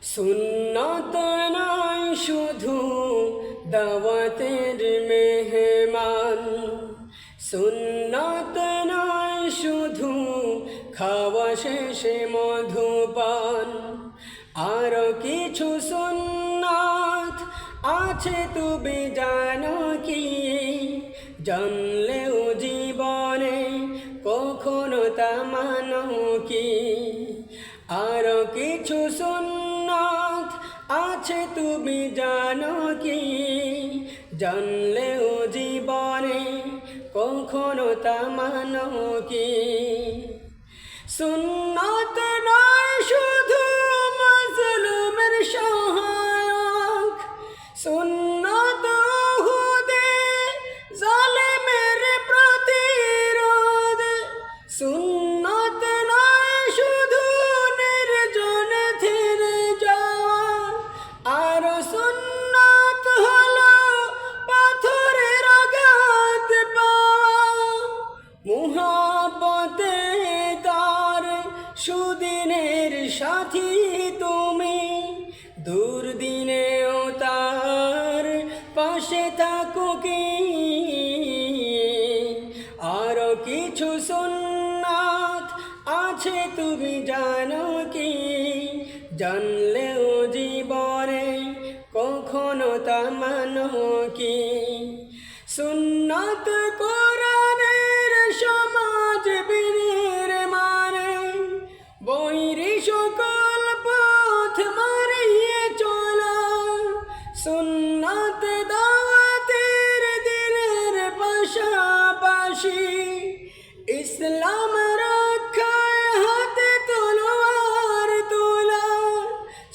সুন্নত নয় শুধু দাওয়াতের মেহমান, সুন্নত নয় শুধু খাওয়া শেষে মধুপান, আরো কিছু সুন্নাত আছে তুমি জানো কি? জানলেও জীবনে কখনো তা মানো কি? আরো কিছু সুন্নাত আছে তুমি জানো কি? জানলেও জীবনে কখনো তা মানো কি? সুন্নাত নয় শুধু মাজলুমের সহায়ক, সুন্নাত উহুদে জালেমের প্রতিরোধ, সুন্নাত নয় শুধু নির্জনে থেমে যাওয়া, আর সুন্নাত হলো পাথরের আঘাত পাওয়া। মুহাব্বতে তার সুদিনের সাথী তুমি, দুর্দিনেও তার পাশে থাকো কি? আরো কিছু সুন্নাত আছে তুমি জানো কি? জানলেও জীবনে কখনো তা মানো কি? সুন্নাত কোরআনের সমাজ বিনির্মাণে বৈরী সকল পথ মারিয়ে চলা, সুন্নাত দাওয়াতের দিনের পাশাপাশি ইসলাম রক্ষায় হাতে তলোয়ার তোলা।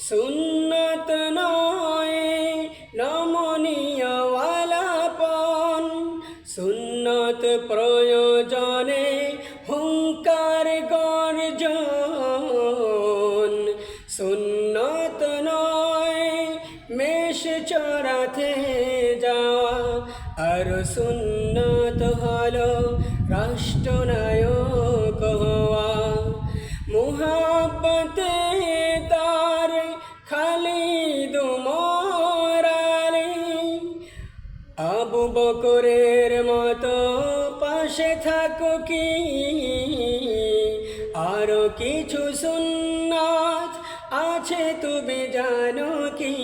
সুন্নাত নয় নমনীয়ওয়ালাপন, সুন্নাত প্রয়োজনে হুঙ্কার গর্জন, সুন্নাত নয় মেষ চড়াতে যাওয়া, আর সুন্নাত হলো রাষ্ট্রনায়ক হওয়া। মুহাব্বতে তার খালিদ ওমর আলী, আবু বকরের মতো পাশে থাকো কি? আরো কিছু সুন্নাত আছে তুমি জানো কি?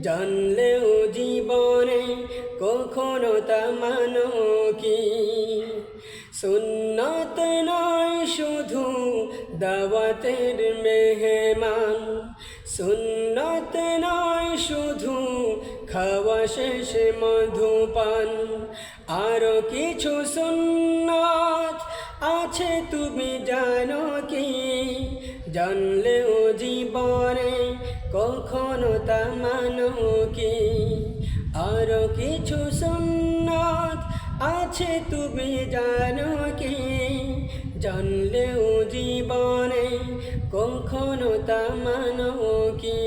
জানলেও জীবনে কখনো তা মানো কি? সুন্নাত নয় শুধু দাওয়াতের মেহমান, সুন্নাত নয় শুধু খাওয়া শেষে মধুপান, আরো কিছু সুন্নাত আছে তুমি জানো কি? জানলেও জীবনে কখনো তা মানো কি? আরো কিছু সুন্নাত আছে তুমি জানো কি? জানলেও জীবনে কখনো তা মানো কি?